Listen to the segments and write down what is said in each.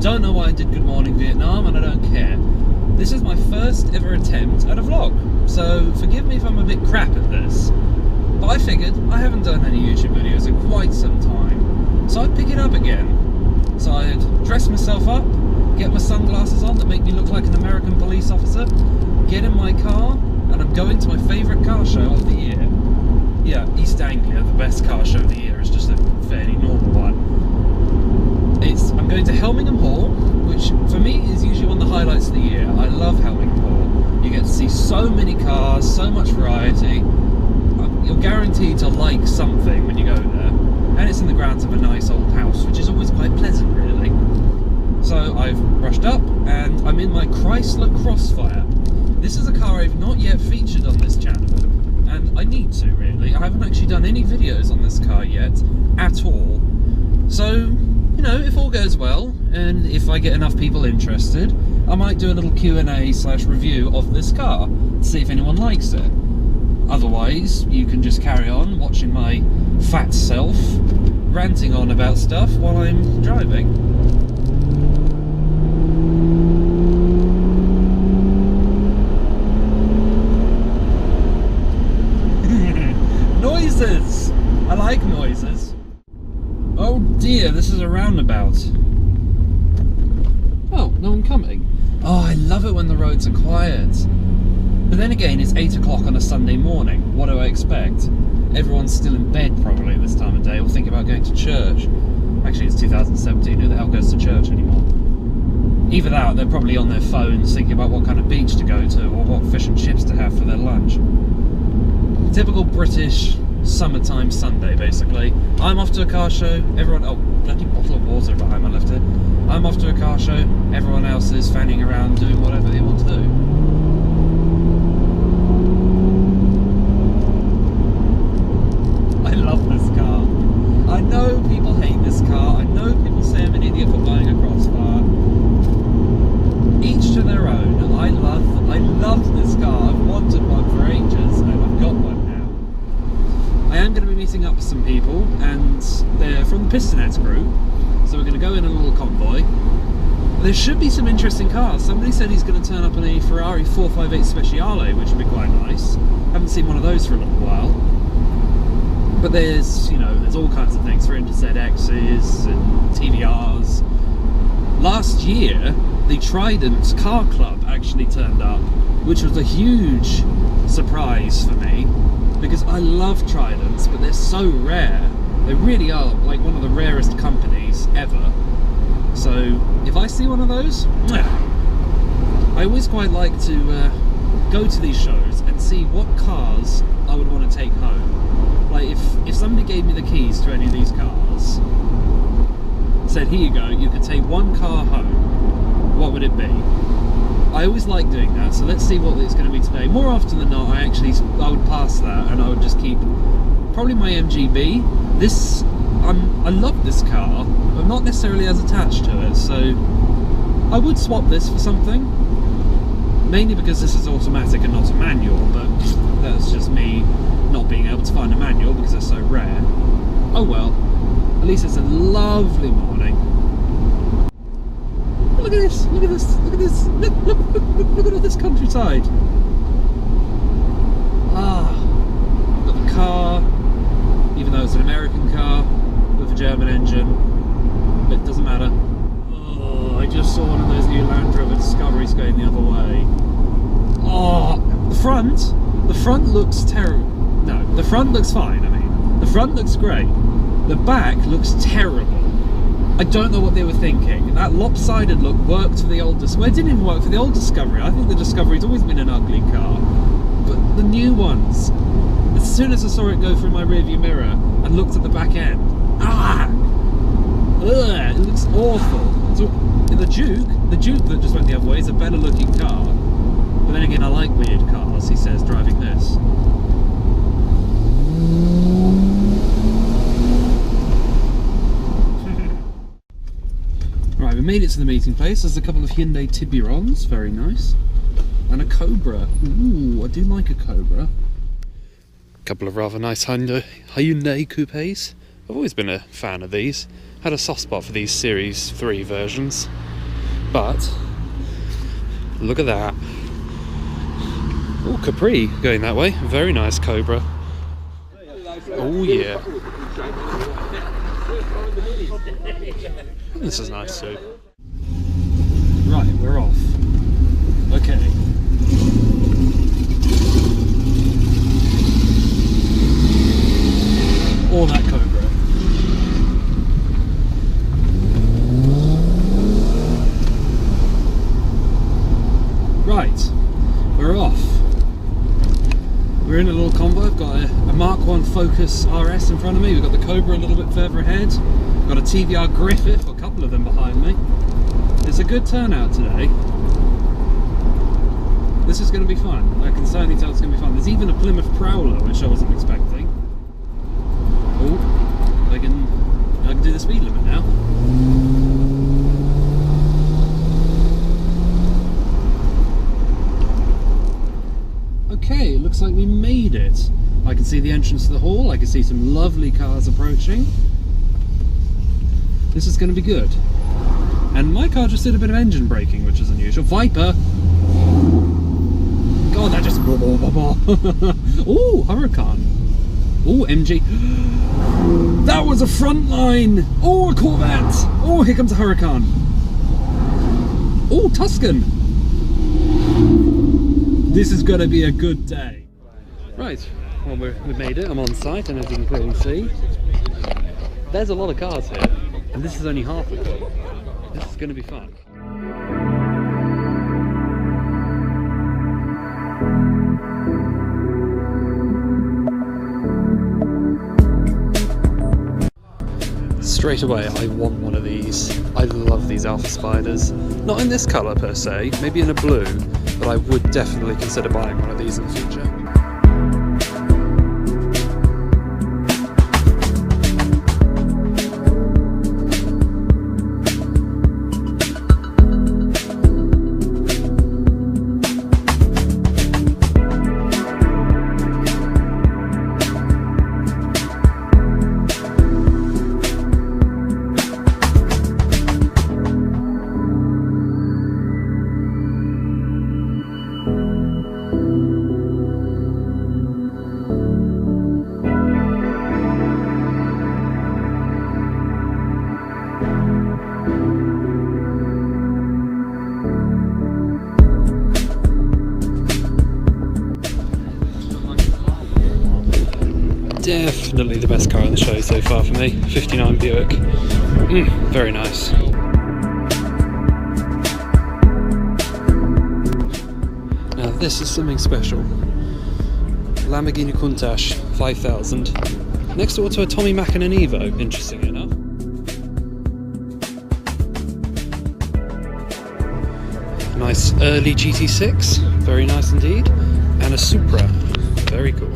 don't know why I did Good Morning Vietnam, and I don't care. This is my first ever attempt at a vlog, so forgive me if I'm a bit crap at this. But I figured I haven't done any YouTube videos in quite some time, so I'd pick it up again. So I'd dress myself up, get my sunglasses on that make me look like an American police officer, get in my car, and I'm going to my favourite car show of the year. Yeah, East Anglia, the best car show of the year, is just a fairly normal one. I'm going to Helmingham Hall, which for me is usually one of the highlights of the year. I love Helmingham Hall. You get to see so many cars, so much variety. You're guaranteed to like something when you go there. And it's in the grounds of a nice old house, which is always quite pleasant, really. So I've brushed up, and I'm in my Chrysler Crossfire. This is a car I've not yet featured on this channel, and I need to, really. I haven't actually done any videos on this car yet, at all. So, you know, if all goes well, and if I get enough people interested, I might do a little Q&A/review of this car, to see if anyone likes it. Otherwise, you can just carry on watching my fat self ranting on about stuff while I'm driving. Noises! I like noises. Oh dear, this is a roundabout. Oh, no one coming. Oh, I love it when the roads are quiet. But then again, it's 8 o'clock on a Sunday morning. What do I expect? Everyone's still in bed probably at this time of day, or thinking about going to church. Actually, it's 2017, who the hell goes to church anymore? Either that, or they're probably on their phones thinking about what kind of beach to go to, or what fish and chips to have for their lunch. Typical British summertime Sunday, basically. I'm off to a car show, everyone... Oh, bloody bottle of water behind my left ear. I'm off to a car show, everyone else is fanning around doing whatever they want to do. I love this car. I know people hate this car, I know people say I'm an idiot for buying a Crossfire. Each to their own. I love this car. I've wanted one for ages, and I've got one. I am going to be meeting up with some people, and they're from the Pistonheads group, so we're going to go in a little convoy. There should be some interesting cars. Somebody said he's going to turn up in a Ferrari 458 Speciale, which would be quite nice. Haven't seen one of those for a little while. But there's, you know, there's all kinds of things, 300ZXs and TVRs. Last year, the Trident Car Club actually turned up, which was a huge surprise for me. Because I love Tridents, but they're so rare. They really are like one of the rarest companies ever. So if I see one of those, I always quite like to go to these shows and see what cars I would want to take home. Like if somebody gave me the keys to any of these cars, said here you go, you could take one car home, what would it be? I always like doing that, so let's see what it's going to be today. More often than not, I would pass that and I would just keep probably my MGB. I love this car, but not necessarily as attached to it, so I would swap this for something. Mainly because this is automatic and not a manual, but that's just me not being able to find a manual because they're so rare. Oh well, at least it's a lovely morning. Look at this, look at this, look at this, look at all this countryside. Ah, got the car, even though it's an American car with a German engine, but it doesn't matter. Oh, I just saw one of those new Land Rover Discoveries going the other way. Oh, the front looks terrible. No, the front looks fine, I mean. The front looks great. The back looks terrible. I don't know what they were thinking. That lopsided look worked for the old Discovery. Well, it didn't even work for the old Discovery. I think the Discovery's always been an ugly car. But the new ones, as soon as I saw it go through my rearview mirror and looked at the back end, it looks awful. So, the Duke that just went the other way is a better looking car. But then again, I like weird cars, he says, driving this. Right, we made it to the meeting place. There's a couple of Hyundai Tiburons, very nice. And a Cobra. Ooh, I do like a Cobra. A couple of rather nice Hyundai coupes. I've always been a fan of these. Had a soft spot for these Series 3 versions. but look at that. Oh, Capri going that way. Very nice Cobra. Oh yeah. This is nice too. Right, we're off. Okay. All that Cobra. Right, we're off. We're in a little convoy. I've got a Mark 1 Focus RS in front of me. We've got the Cobra a little bit further ahead. We've got a TVR Griffith, a couple of them behind me. It's a good turnout today. This is going to be fun. I can certainly tell it's going to be fun. There's even a Plymouth Prowler, which I wasn't expecting. Oh, I can do the speed limit now. Okay, it looks like we made it. I can see the entrance to the hall. I can see some lovely cars approaching. This is going to be good. And my car just did a bit of engine braking, which is unusual. Viper! God, that just... Ooh, Huracan. Ooh, MG. That was a Frontline! Oh, a Corvette! Oh, here comes a Huracan. Oh, Tuscan! This is going to be a good day. Right, well, we've made it. I'm on site, and as you can clearly see, there's a lot of cars here. And this is only half of it. This is going to be fun. Straight away, I want one of these. I love these Alpha Spiders. Not in this colour per se, maybe in a blue, but I would definitely consider buying one of these in the future. Definitely the best car in the show so far for me. 59 Buick. Very nice. Now this is something special. Lamborghini Countach 5000. Next door to a Tommy Mack and an Evo, interestingly enough. Nice early GT6, very nice indeed. And a Supra, very cool.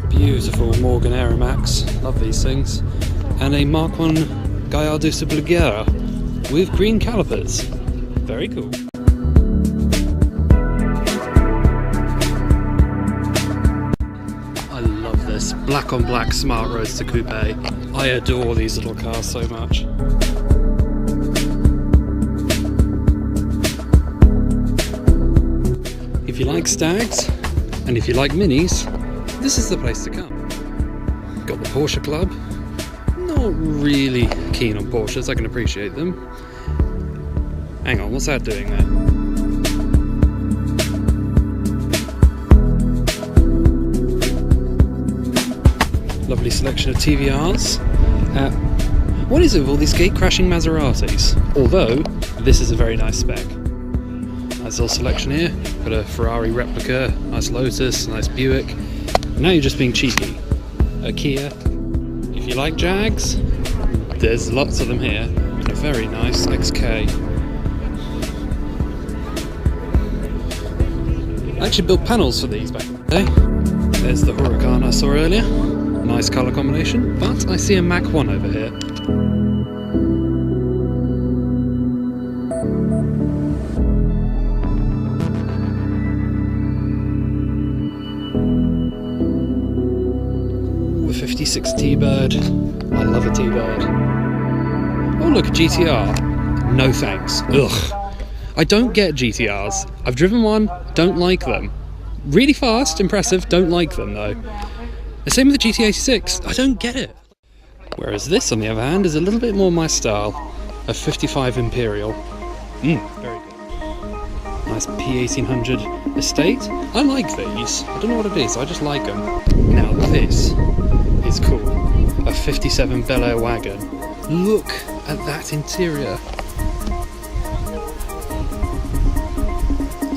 Beautiful Morgan Aeromax, love these things. And a Mark 1 Gallardo Superleggera with green calipers, very cool. I love this black on black Smart Roadster Coupe. I adore these little cars so much. If you like Stags, and if you like minis, this is the place to come. Got the Porsche Club. Not really keen on Porsches, I can appreciate them. Hang on, what's that doing there? Lovely selection of TVRs. What is it with all these gate crashing Maseratis? Although, this is a very nice spec. Nice little selection here. Got a Ferrari replica, nice Lotus, nice Buick. Now you're just being cheeky. A Kia. If you like Jags, there's lots of them here. And a very nice XK. I actually built panels for these back in the day. There's the Huracan I saw earlier. Nice colour combination, but I see a Mach 1 over here. Ooh, a 56 T-Bird. I love a T-Bird. Oh look, a GTR. No thanks. Ugh. I don't get GTRs. I've driven one, don't like them. Really fast, impressive, don't like them though. The same with the GT86, I don't get it. Whereas this, on the other hand, is a little bit more my style. A 55 Imperial. Very good. Nice P1800 estate. I like these. I don't know what it is, I just like them. Now this is cool. A 57 Bel Air wagon. Look at that interior.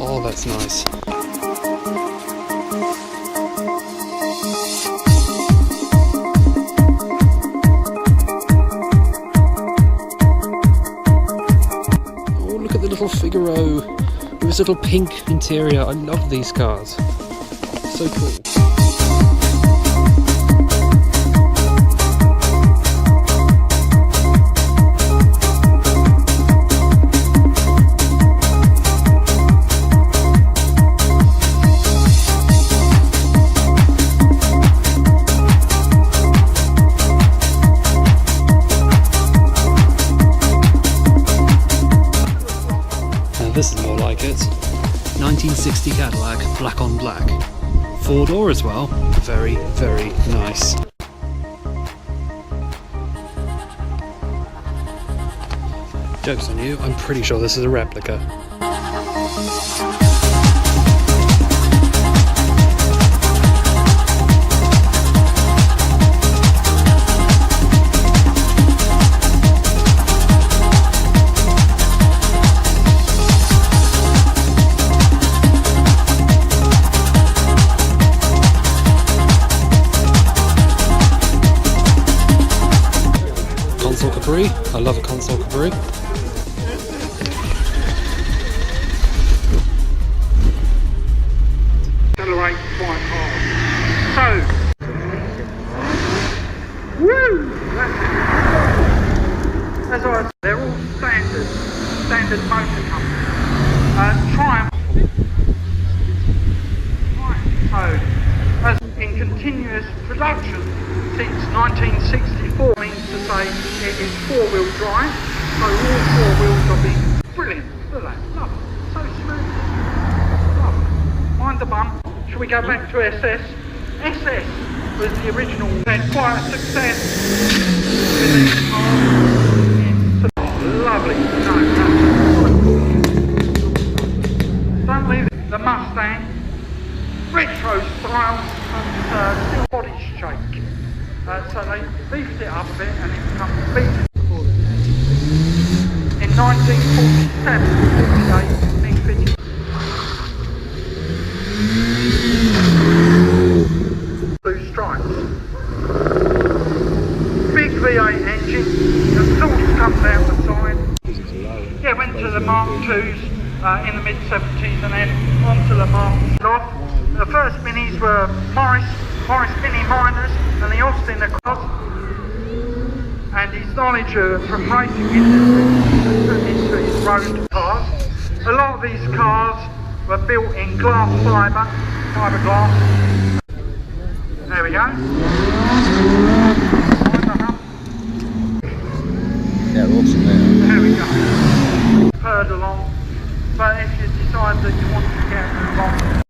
Oh, that's nice. Oh, look at the little Figaro with this little pink interior. I love these cars. So cool. This is more like it. 1960 Cadillac, black on black. 4-door as well. Very, very nice. Joke's on you, I'm pretty sure this is a replica. Capri. I love a console Capri. Accelerate quite hard. So, woo! As I said, they're all standard motor companies. Triumph. Right, so, as in continuous production since 1964, means to say it is 4-wheel drive, so all 4 wheels are being brilliant. Look at that, lovely, so smooth, lovely. Mind the bump. Shall we go back to SS? SS was the original, had quite a success with these cars. Lovely, no, don't leave it. The Mustang, retro style and still body shake. So they beefed it up a bit and it becomes beefed. In 1947, 48, being fitted. Blue stripes. Big V8 engine, the exhaust comes out the side. Yeah, went to the Mark IIs in the mid-70s and then onto the Mark. The first minis were Morris Mini Miners and the Austin across, and his knowledge from racing into his road cars. A lot of these cars were built in glass fiberglass. There we go. Yeah, awesome there. There we go. Purred along, but if you decide that you want to get a long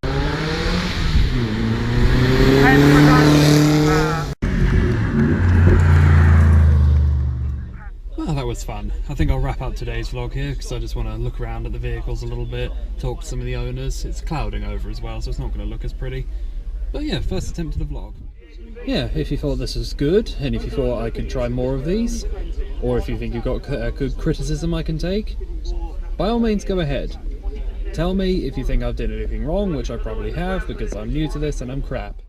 Well, that was fun. I think I'll wrap up today's vlog here because I just want to look around at the vehicles a little bit, talk to some of the owners. It's clouding over as well, so it's not going to look as pretty. But yeah, first attempt at the vlog. Yeah, if you thought this was good, and if you thought I could try more of these, or if you think you've got good criticism I can take, by all means go ahead. Tell me if you think I've done anything wrong, which I probably have because I'm new to this and I'm crap.